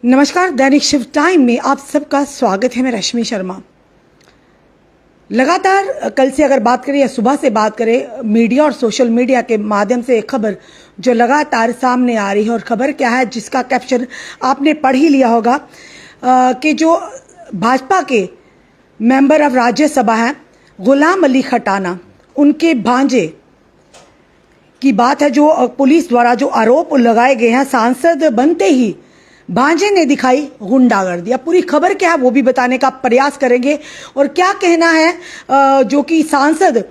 नमस्कार। दैनिक शिव टाइम में आप सबका स्वागत है। मैं रश्मि शर्मा। लगातार कल से अगर बात करें या सुबह से बात करें, मीडिया और सोशल मीडिया के माध्यम से एक खबर जो लगातार सामने आ रही है, और खबर क्या है जिसका कैप्शन आपने पढ़ ही लिया होगा कि जो भाजपा के मेंबर ऑफ राज्यसभा हैं गुलाम अली खटाना, उनके भांजे की बात है। जो पुलिस द्वारा जो आरोप लगाए गए हैं, सांसद बनते ही भांजे ने दिखाई गुंडागर्दी। अब पूरी खबर क्या है वो भी बताने का प्रयास करेंगे, और क्या कहना है जो कि सांसद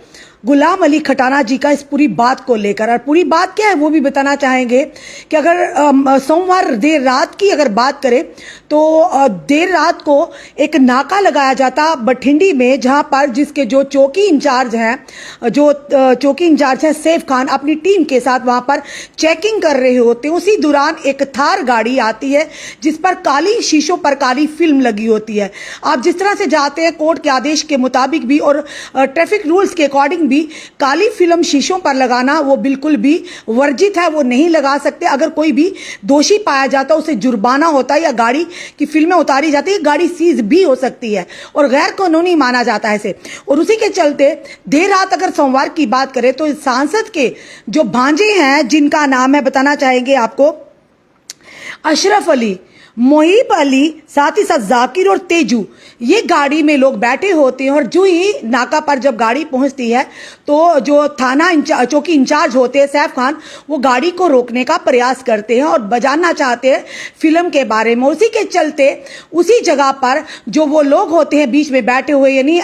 गुलाम अली खटाना जी का इस पूरी बात को लेकर, और पूरी बात क्या है वो भी बताना चाहेंगे कि अगर सोमवार देर रात की अगर बात करें तो देर रात को एक नाका लगाया जाता बठिंडी में, जहां पर जिसके जो चौकी इंचार्ज हैं सैफ खान अपनी टीम के साथ वहां पर चेकिंग कर रहे होते हैं। उसी दौरान एक थार गाड़ी आती है जिस पर काली शीशों पर काली फिल्म लगी होती है। आप जिस तरह से जाते हैं कोर्ट के आदेश के मुताबिक भी और ट्रैफिक रूल्स के अकॉर्डिंग भी काली फिल्म शीशों पर लगाना वो बिल्कुल भी वर्जित है, वो नहीं लगा सकते। अगर कोई भी दोषी पाया जाता है उसे जुर्माना होता है या गाड़ी की फिल्में उतारी जाती है, गाड़ी सीज भी हो सकती है और गैर कानूनी माना जाता है इसे। और उसी के चलते देर रात अगर सोमवार की बात करें तो सांसद के जो भांजे हैं, जिनका नाम है बताना चाहेंगे आपको, अशरफ अली, मोहिब अली, साथ ही साथ जाकिर और तेजू, ये गाड़ी में लोग बैठे होते हैं। और जो ही नाका पर जब गाड़ी पहुंचती है तो जो थाना चौकी इंचार्ज होते हैं सैफ खान, वो गाड़ी को रोकने का प्रयास करते हैं और बजाना चाहते हैं फिल्म के बारे में। उसी के चलते उसी जगह पर जो वो लोग होते हैं बीच में बैठे हुए, यानी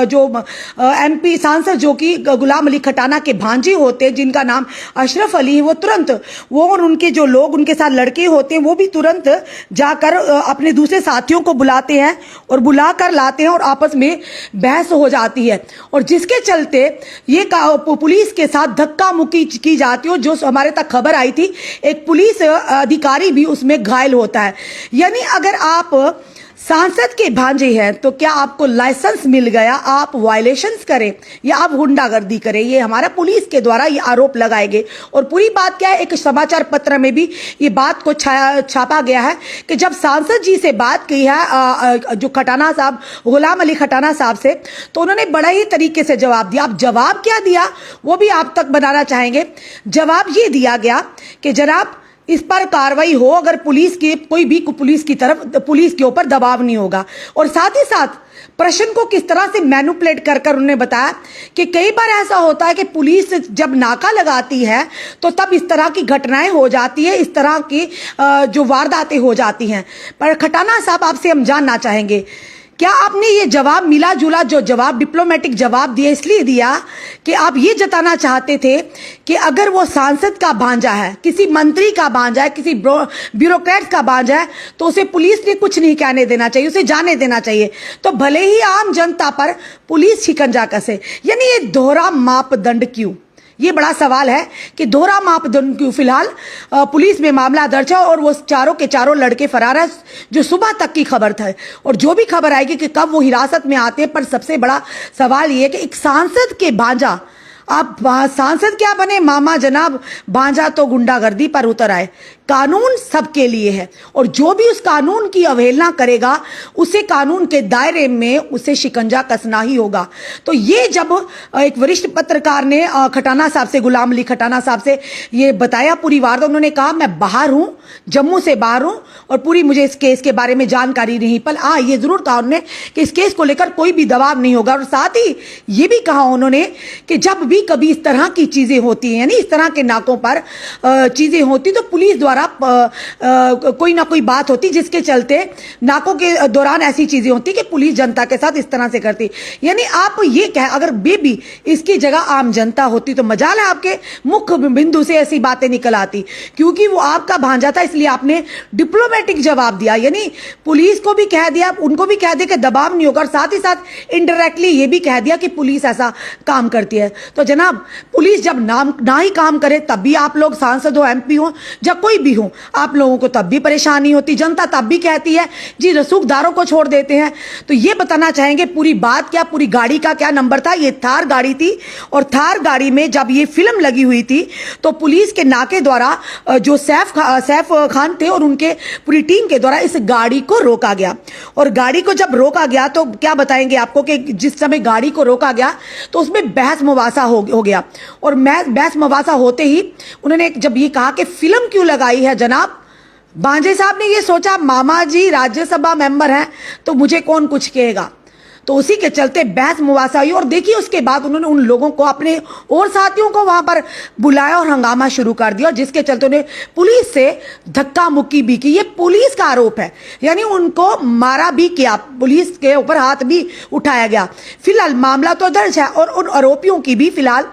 जो MP सांसद जो कि गुलाम अली खटाना के भांजे होते हैं, जिनका नाम अशरफ अली है, वो तुरंत वो और उनके जो लोग उनके साथ लड़के होते हैं वो भी तुरंत जाकर अपने दूसरे साथियों को बुलाते हैं और बुलाकर लाते हैं और आपस में बहस हो जाती है। और जिसके चलते ये पुलिस के साथ धक्का मुक्की की जाती है। जो हमारे तक खबर आई थी, एक पुलिस अधिकारी भी उसमें घायल होता है। यानी अगर आप सांसद के भांजे हैं तो क्या आपको लाइसेंस मिल गया, आप वायलेशंस करें या आप गुंडागर्दी करें, ये हमारा पुलिस के द्वारा ये आरोप लगाए गए। और पूरी बात क्या है, एक समाचार पत्र में भी ये बात को छापा गया है कि जब सांसद जी से बात की है जो खटाना साहब, गुलाम अली खटाना साहब से, तो उन्होंने बड़ा ही तरीके से जवाब दिया। अब जवाब क्या दिया वो भी आप तक बनाना चाहेंगे। जवाब ये दिया गया कि जनाब इस पर कार्रवाई हो, अगर पुलिस के कोई भी पुलिस के ऊपर दबाव नहीं होगा। और साथ ही साथ प्रश्न को किस तरह से मैनिपुलेट कर उन्होंने बताया कि कई बार ऐसा होता है कि पुलिस जब नाका लगाती है तो तब इस तरह की घटनाएं हो जाती है, इस तरह की जो वारदातें हो जाती हैं। पर खटाना साहब आपसे हम जानना चाहेंगे, क्या आपने ये जवाब मिला जुला जो जवाब डिप्लोमेटिक जवाब दिया इसलिए दिया कि आप ये जताना चाहते थे कि अगर वो सांसद का भांजा है, किसी मंत्री का भांजा है, किसी ब्यूरोक्रेट का भांजा है, तो उसे पुलिस ने कुछ नहीं कहने देना चाहिए, उसे जाने देना चाहिए। तो भले ही आम जनता पर पुलिस शिकंजा कसे। यानी ये दोहरा मापदंड क्यों? ये बड़ा सवाल है कि दोहरा मापदंड क्यों। फिलहाल पुलिस में मामला दर्ज है और वो चारों के चारों लड़के फरार है, जो सुबह तक की खबर था। और जो भी खबर आएगी कि कब वो हिरासत में आते हैं, पर सबसे बड़ा सवाल ये है कि एक सांसद के भांजा, आप सांसद क्या बने मामा जनाब, भांजा तो गुंडागर्दी पर उतर आए। कानून सबके लिए है और जो भी उस कानून की अवहेलना करेगा उसे कानून के दायरे में उसे शिकंजा कसना ही होगा। तो ये जब एक वरिष्ठ पत्रकार ने खटाना साहब से, गुलाम अली खटाना साहब से ये बताया पूरी वारदात, उन्होंने कहा मैं बाहर हूं, जम्मू से बाहर हूं और पूरी मुझे इस केस के बारे में जानकारी नहीं, पर हाँ ये जरूर कहा उन्होंने कि इस केस को लेकर कोई भी दबाव नहीं होगा। और साथ ही ये भी कहा उन्होंने कि जब भी कभी इस तरह की चीजें होती हैं, यानी इस तरह के नाकों पर चीजें होती तो पुलिस द्वारा कोई ना कोई बात होती जिसके चलते नाकों के दौरान ऐसी चीजें होती कि पुलिस जनता के साथ इस तरह से करती। यानी आप ये कह, अगर बेबी इसकी जगह आम जनता होती तो मजाल है आपके मुख्य बिंदु से ऐसी बातें निकल आती। क्योंकि वो आपका भांजा था इसलिए आपने डिप्लोमेटिक जवाब दिया, यानी पुलिस को भी कह दिया, उनको भी कह दिया कि दबाव नहीं होगा, और साथ ही साथ इनडायरेक्टली ये भी कह दिया कि पुलिस ऐसा काम करती है। तो जनाब पुलिस जब ना ही काम करे तब भी आप लोग सांसद हो, MP हो, जब कोई भी हो, आप लोगों को तब भी परेशानी होती, जनता तब भी कहती है जी रसूखदारों को छोड़ देते हैं। तो ये बताना चाहेंगे पूरी बात क्या, पूरी गाड़ी का क्या नंबर था। ये थार गाड़ी थी और थार गाड़ी में जब ये फिल्म लगी हुई थी तो पुलिस के नाके द्वारा जो सैफ खान थे और उनके पूरी टीम के द्वारा इस गाड़ी को रोका गया। और गाड़ी को जब रोका गया तो क्या बताएंगे आपको कि जिस समय गाड़ी को रोका गया तो उसमें बहस मुबासा हो गया। और बहस मुबासा होते ही उन्होंने जब ये कहा कि फिल्म क्यों लगाई है जनाब, बांजे साहब ने ये सोचा मामा जी राज्यसभा मेंबर हैं तो मुझे कौन कुछ कहेगा, तो उसी के चलते बहस मुबासा हुई। और देखिए उसके बाद उन्होंने उन लोगों को, अपने और साथियों को वहां पर बुलाया और हंगामा शुरू कर दिया, जिसके चलते उन्हें पुलिस से धक्का मुक्की भी की। ये पुलिस का आरोप है, यानी उनको मारा भी किया, पुलिस के ऊपर हाथ भी उठाया गया। फिलहाल मामला तो दर्ज है और उन आरोपियों की भी फिलहाल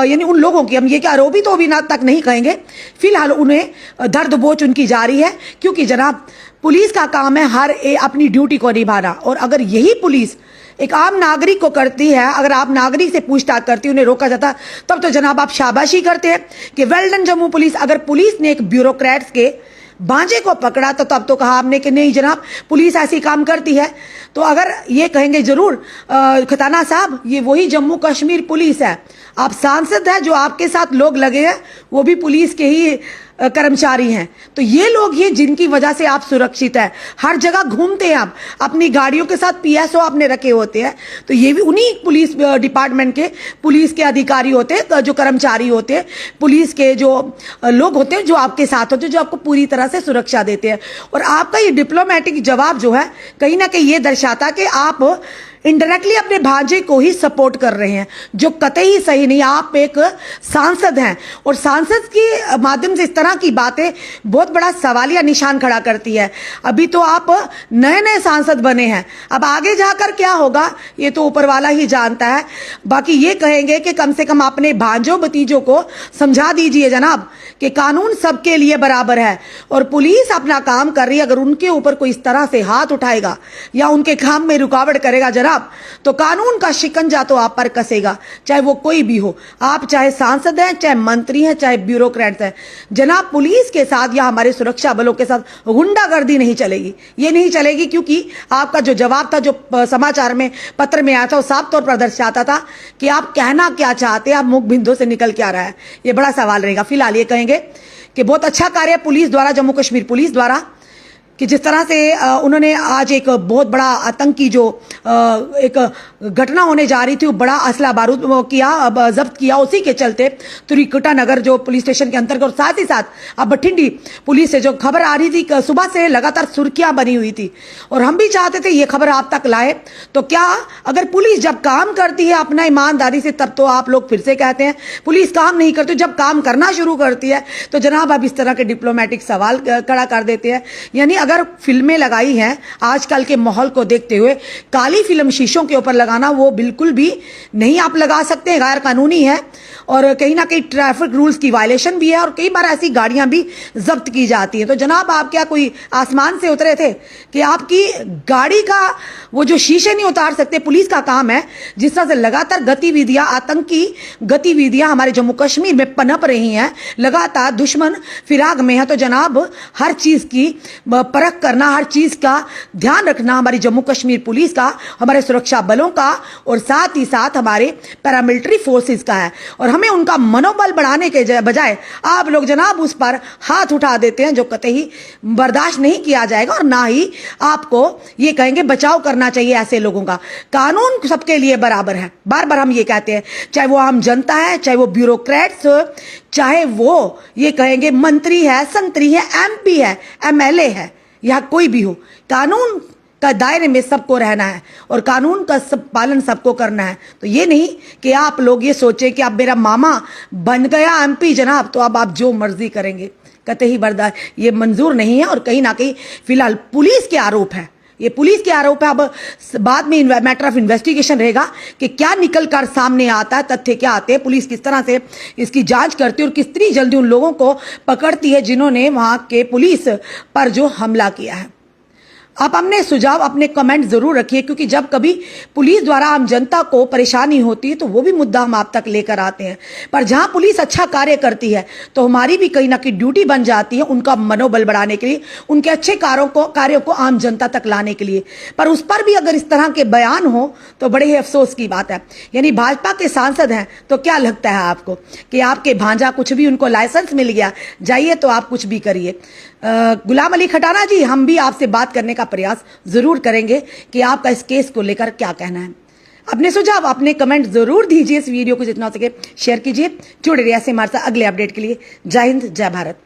यानी उन लोगों की, हम ये कि आरोपी तो अभी ना तक नहीं कहेंगे, फिलहाल उन्हें दर्द बोझ उनकी जारी है। क्योंकि जनाब पुलिस का काम है हर अपनी ड्यूटी को निभाना। और अगर यही पुलिस एक आम नागरिक को करती है, अगर आप नागरिक से पूछताछ करती, उन्हें रोका जाता, तब तो जनाब आप शाबाशी करते हैं कि वेल डन जम्मू पुलिस। अगर पुलिस ने एक ब्यूरोक्रेट्स के बांजे को पकड़ा तो तब तो कहा आपने कि नहीं जनाब पुलिस ऐसी काम करती है। तो अगर ये कहेंगे जरूर खताना साहब ये वही जम्मू कश्मीर पुलिस है, आप सांसद हैं, जो आपके साथ लोग लगे हैं वो भी पुलिस के ही कर्मचारी हैं। तो ये लोग ही जिनकी वजह से आप सुरक्षित हैं, हर जगह घूमते हैं, आप अपनी गाड़ियों के साथ पीएसओ आपने रखे होते हैं, तो ये भी उन्हीं पुलिस डिपार्टमेंट के पुलिस के अधिकारी होते हैं, जो कर्मचारी होते हैं, पुलिस के जो लोग होते हैं जो आपके साथ होते हैं, जो आपको पूरी तरह से सुरक्षा देते हैं। और आपका ये डिप्लोमेटिक जवाब जो है कहीं ना कहीं ये दर्शाता कि आप इनडायरेक्टली अपने भांजे को ही सपोर्ट कर रहे हैं, जो कतई सही नहीं। आप एक सांसद हैं और सांसद के माध्यम से इस तरह की बातें बहुत बड़ा सवालिया निशान खड़ा करती है। अभी तो आप नए नए सांसद बने हैं, अब आगे जाकर क्या होगा ये तो ऊपर वाला ही जानता है। बाकी ये कहेंगे कि कम से कम अपने भांजों भतीजों को समझा दीजिए जनाब कि कानून सबके लिए बराबर है और पुलिस अपना काम कर रही है। अगर उनके ऊपर कोई इस तरह से हाथ उठाएगा या उनके काम में रुकावट करेगा जनाब, तो कानून का शिकंजा तो आप पर कसेगा, चाहे वो कोई भी हो। आप चाहे सांसद हैं, चाहे मंत्री हैं, चाहे ब्यूरोक्रेट्स हैं, जनाब पुलिस के साथ या हमारे सुरक्षा बलों के साथ गुंडागर्दी नहीं चलेगी, ये नहीं चलेगी। क्योंकि आपका जो जवाब था, जो समाचार में पत्र में आया था, वो साफ तौर पर दर्शाता था कि आप कहना क्या चाहते हैं, आप मुख बिंदु से निकल क्या रहा है, ये बड़ा सवाल रहेगा। फिलहाल ये कहेंगे कि बहुत अच्छा कार्य पुलिस द्वारा, जम्मू कश्मीर पुलिस द्वारा, कि जिस तरह से उन्होंने आज एक बहुत बड़ा आतंकी जो एक घटना होने जा रही थी, वो बड़ा असला बारूद किया, जब्त किया। उसी के चलते तुरीकुटा नगर जो पुलिस स्टेशन के अंतर्गत, और साथ ही साथ अब बठिंडी पुलिस से जो खबर आ रही थी, सुबह से लगातार सुर्खियां बनी हुई थी और हम भी चाहते थे ये खबर आप तक लाए। तो क्या अगर पुलिस जब काम करती है अपना ईमानदारी से, तब तो आप लोग फिर से कहते हैं पुलिस काम नहीं करती, जब काम करना शुरू करती है तो जनाब आप इस तरह के डिप्लोमेटिक सवाल खड़ा कर देते हैं। यानी अगर फिल्में लगाई हैं आजकल के माहौल को देखते हुए, काली फिल्म शीशों के ऊपर लगाना वो बिल्कुल भी नहीं आप लगा सकते, गैर कानूनी है और कहीं ना कहीं ट्रैफिक रूल्स की वायलेशन भी है और कई बार ऐसी गाड़ियां भी जब्त की जाती हैं। तो जनाब आप क्या कोई आसमान से उतरे थे कि आपकी गाड़ी का वो जो शीशे नहीं उतार सकते? पुलिस का काम है। जिस तरह से लगातार गतिविधियां, आतंकी गतिविधियां हमारे जम्मू कश्मीर में पनप रही हैं, लगातार दुश्मन फिराक में है, तो जनाब हर चीज की परख करना, हर चीज का ध्यान रखना हमारी जम्मू कश्मीर पुलिस का, हमारे सुरक्षा बलों का और साथ ही साथ हमारे पैरामिलिट्री फोर्सेस का है। और हमें उनका मनोबल बढ़ाने के बजाय आप लोग जनाब उस पर हाथ उठा देते हैं, जो कतई बर्दाश्त नहीं किया जाएगा। और ना ही आपको ये कहेंगे बचाव करना चाहिए ऐसे लोगों का। कानून सबके लिए बराबर है, बार बार हम ये कहते हैं, चाहे वो आम जनता है, चाहे वो ब्यूरोक्रेट्स, चाहे वो ये कहेंगे मंत्री है, संतरी है, एमपी है, एमएलए है, या कोई भी हो, कानून का दायरे में सबको रहना है और कानून का सब पालन सबको करना है। तो ये नहीं कि आप लोग ये सोचें कि अब मेरा मामा बन गया एमपी जनाब तो अब आप जो मर्जी करेंगे, कतई बर्दाश्त ये मंजूर नहीं है। और कहीं ना कहीं फिलहाल पुलिस के आरोप है, ये पुलिस के आरोप है। अब बाद में मैटर ऑफ इन्वेस्टिगेशन रहेगा कि क्या निकल कर सामने आता है, तथ्य क्या आते हैं, पुलिस किस तरह से इसकी जांच करती है और कितनी जल्दी उन लोगों को पकड़ती है जिन्होंने वहां के पुलिस पर जो हमला किया है। आप अपने सुझाव, अपने कमेंट जरूर रखिए, क्योंकि जब कभी पुलिस द्वारा आम जनता को परेशानी होती है तो वो भी मुद्दा हम आप तक लेकर आते हैं। पर जहां पुलिस अच्छा कार्य करती है तो हमारी भी कहीं ना कहीं ड्यूटी बन जाती है उनका मनोबल बढ़ाने के लिए, उनके अच्छे कार्यों को आम जनता तक लाने के लिए। पर उस पर भी अगर इस तरह के बयान हो तो बड़े ही अफसोस की बात है। यानी भाजपा के सांसद हैं तो क्या लगता है आपको कि आपके भांजा कुछ भी, उनको लाइसेंस मिल गया, जाइए तो आप कुछ भी करिए। गुलाम अली खटाना जी, हम भी आपसे बात करने का प्रयास जरूर करेंगे कि आपका इस केस को लेकर क्या कहना है। अपने सुझाव, अपने कमेंट जरूर दीजिए। इस वीडियो को जितना हो सके शेयर कीजिए। जुड़े रहिए ऐसे हमारे साथ अगले अपडेट के लिए। जय हिंद, जय भारत।